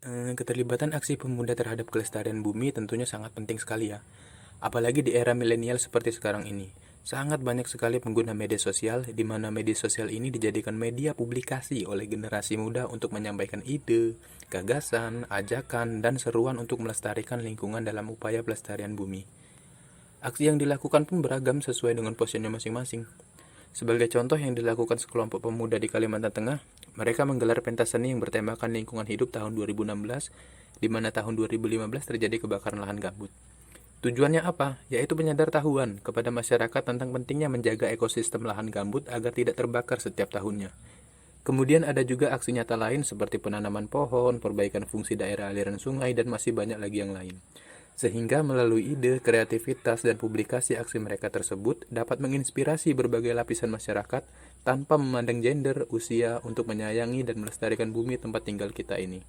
Keterlibatan aksi pemuda terhadap kelestarian bumi tentunya sangat penting sekali ya. Apalagi di era milenial seperti sekarang ini. Sangat banyak sekali pengguna media sosial, di mana media sosial ini dijadikan media publikasi oleh generasi muda untuk menyampaikan ide, gagasan, ajakan, dan seruan untuk melestarikan lingkungan dalam upaya pelestarian bumi. Aksi yang dilakukan pun beragam sesuai dengan posisinya masing-masing. Sebagai contoh yang dilakukan sekelompok pemuda di Kalimantan Tengah, mereka menggelar pentas seni yang bertemakan lingkungan hidup tahun 2016, di mana tahun 2015 terjadi kebakaran lahan gambut. Tujuannya apa? Yaitu penyadartahuan kepada masyarakat tentang pentingnya menjaga ekosistem lahan gambut agar tidak terbakar setiap tahunnya. Kemudian ada juga aksi nyata lain seperti penanaman pohon, perbaikan fungsi daerah aliran sungai, dan masih banyak lagi yang lain. Sehingga melalui ide, kreativitas, dan publikasi aksi mereka tersebut dapat menginspirasi berbagai lapisan masyarakat tanpa memandang gender, usia untuk menyayangi dan melestarikan bumi tempat tinggal kita ini.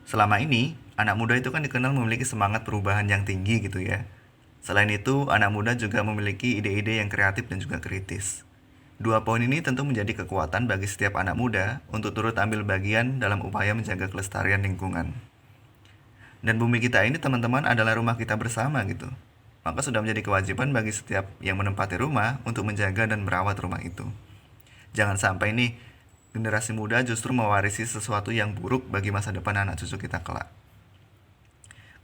Selama ini, anak muda itu kan dikenal memiliki semangat perubahan yang tinggi gitu ya. Selain itu, anak muda juga memiliki ide-ide yang kreatif dan juga kritis. Dua poin ini tentu menjadi kekuatan bagi setiap anak muda untuk turut ambil bagian dalam upaya menjaga kelestarian lingkungan. Dan bumi kita ini teman-teman adalah rumah kita bersama gitu. Maka sudah menjadi kewajiban bagi setiap yang menempati rumah untuk menjaga dan merawat rumah itu. Jangan sampai nih generasi muda justru mewarisi sesuatu yang buruk bagi masa depan anak cucu kita kelak.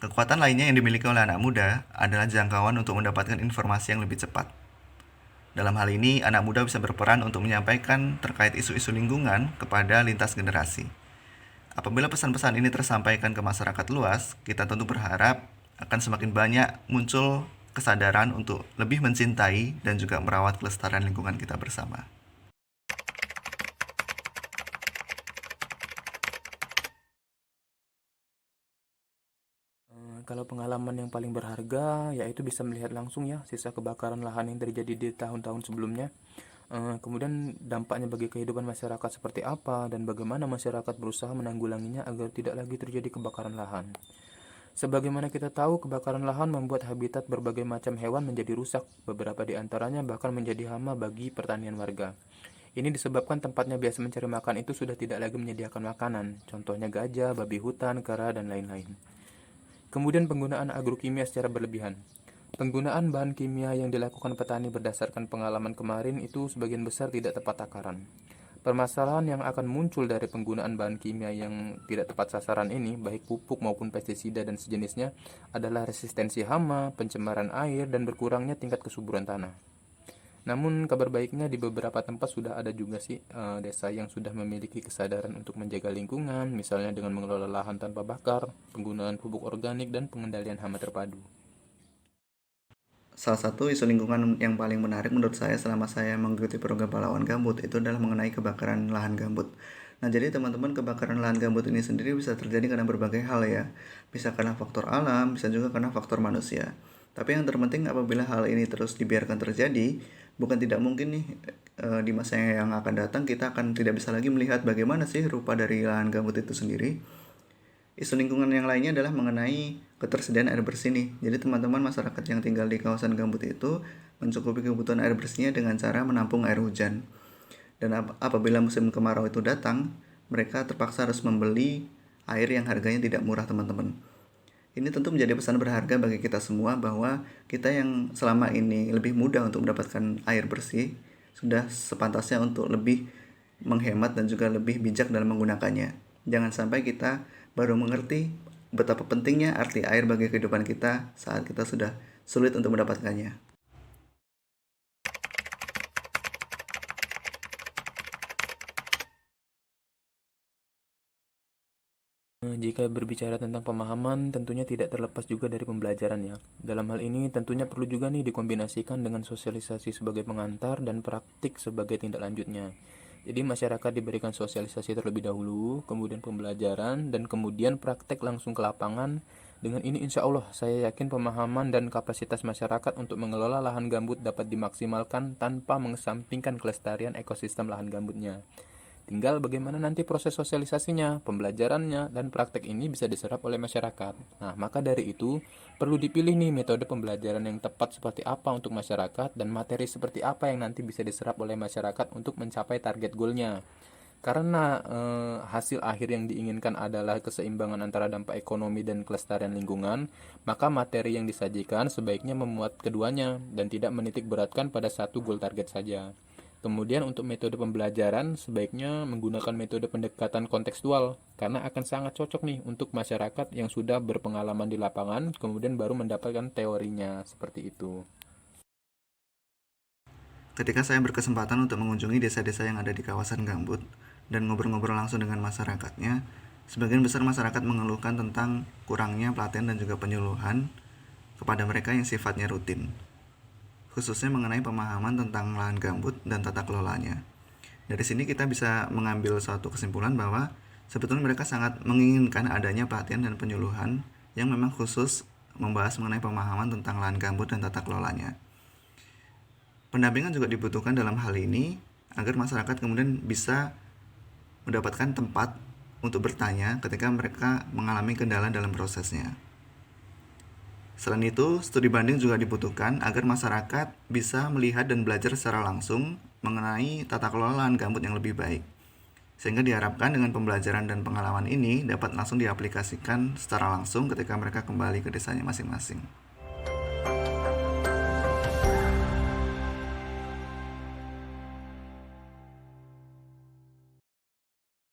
Kekuatan lainnya yang dimiliki oleh anak muda adalah jangkauan untuk mendapatkan informasi yang lebih cepat. Dalam hal ini, anak muda bisa berperan untuk menyampaikan terkait isu-isu lingkungan kepada lintas generasi. Apabila pesan-pesan ini tersampaikan ke masyarakat luas, kita tentu berharap akan semakin banyak muncul kesadaran untuk lebih mencintai dan juga merawat kelestarian lingkungan kita bersama. Kalau pengalaman yang paling berharga, yaitu bisa melihat langsung ya sisa kebakaran lahan yang terjadi di tahun-tahun sebelumnya. Kemudian dampaknya bagi kehidupan masyarakat seperti apa dan bagaimana masyarakat berusaha menanggulanginya agar tidak lagi terjadi kebakaran lahan. Sebagaimana kita tahu, kebakaran lahan membuat habitat berbagai macam hewan menjadi rusak, beberapa di antaranya bahkan menjadi hama bagi pertanian warga. Ini disebabkan tempatnya biasa mencari makan itu sudah tidak lagi menyediakan makanan, contohnya gajah, babi hutan, kera, dan lain-lain. Kemudian penggunaan agrokimia secara berlebihan. Penggunaan bahan kimia yang dilakukan petani berdasarkan pengalaman kemarin itu sebagian besar tidak tepat takaran. Permasalahan yang akan muncul dari penggunaan bahan kimia yang tidak tepat sasaran ini, baik pupuk maupun pestisida dan sejenisnya, adalah resistensi hama, pencemaran air, dan berkurangnya tingkat kesuburan tanah. Namun kabar baiknya di beberapa tempat sudah ada juga sih desa yang sudah memiliki kesadaran untuk menjaga lingkungan, misalnya dengan mengelola lahan tanpa bakar, penggunaan pupuk organik, dan pengendalian hama terpadu. Salah satu isu lingkungan yang paling menarik menurut saya selama saya mengikuti program pahlawan gambut itu adalah mengenai kebakaran lahan gambut. Nah, jadi teman-teman, kebakaran lahan gambut ini sendiri bisa terjadi karena berbagai hal ya. Bisa karena faktor alam, bisa juga karena faktor manusia. Tapi yang terpenting apabila hal ini terus dibiarkan terjadi, bukan tidak mungkin nih di masa yang akan datang kita akan tidak bisa lagi melihat bagaimana sih rupa dari lahan gambut itu sendiri. Isu lingkungan yang lainnya adalah mengenai ketersediaan air bersih nih. Jadi teman-teman masyarakat yang tinggal di kawasan gambut itu mencukupi kebutuhan air bersihnya dengan cara menampung air hujan. Dan apabila musim kemarau itu datang, mereka terpaksa harus membeli air yang harganya tidak murah teman-teman. Ini tentu menjadi pesan berharga bagi kita semua bahwa kita yang selama ini lebih mudah untuk mendapatkan air bersih, sudah sepantasnya untuk lebih menghemat dan juga lebih bijak dalam menggunakannya. Jangan sampai kita baru mengerti betapa pentingnya arti air bagi kehidupan kita saat kita sudah sulit untuk mendapatkannya. Jika berbicara tentang pemahaman, tentunya tidak terlepas juga dari pembelajaran ya. Dalam hal ini tentunya perlu juga nih dikombinasikan dengan sosialisasi sebagai pengantar dan praktik sebagai tindak lanjutnya. Jadi masyarakat diberikan sosialisasi terlebih dahulu, kemudian pembelajaran, dan kemudian praktek langsung ke lapangan. Dengan ini insya Allah saya yakin pemahaman dan kapasitas masyarakat untuk mengelola lahan gambut dapat dimaksimalkan tanpa mengesampingkan kelestarian ekosistem lahan gambutnya. Tinggal bagaimana nanti proses sosialisasinya, pembelajarannya, dan praktek ini bisa diserap oleh masyarakat. Nah, maka dari itu, perlu dipilih nih metode pembelajaran yang tepat seperti apa untuk masyarakat dan materi seperti apa yang nanti bisa diserap oleh masyarakat untuk mencapai target goalnya. Karena hasil akhir yang diinginkan adalah keseimbangan antara dampak ekonomi dan kelestarian lingkungan, maka materi yang disajikan sebaiknya memuat keduanya dan tidak menitik beratkan pada satu goal target saja. Kemudian untuk metode pembelajaran sebaiknya menggunakan metode pendekatan kontekstual karena akan sangat cocok nih untuk masyarakat yang sudah berpengalaman di lapangan kemudian baru mendapatkan teorinya seperti itu. Ketika saya berkesempatan untuk mengunjungi desa-desa yang ada di kawasan gambut dan ngobrol-ngobrol langsung dengan masyarakatnya, sebagian besar masyarakat mengeluhkan tentang kurangnya pelatihan dan juga penyuluhan kepada mereka yang sifatnya rutin, khususnya mengenai pemahaman tentang lahan gambut dan tata kelolanya. Dari sini kita bisa mengambil suatu kesimpulan bahwa sebetulnya mereka sangat menginginkan adanya pelatihan dan penyuluhan yang memang khusus membahas mengenai pemahaman tentang lahan gambut dan tata kelolanya. Pendampingan juga dibutuhkan dalam hal ini agar masyarakat kemudian bisa mendapatkan tempat untuk bertanya ketika mereka mengalami kendala dalam prosesnya. Selain itu, studi banding juga dibutuhkan agar masyarakat bisa melihat dan belajar secara langsung mengenai tata kelola lahan gambut yang lebih baik. Sehingga diharapkan dengan pembelajaran dan pengalaman ini dapat langsung diaplikasikan secara langsung ketika mereka kembali ke desanya masing-masing.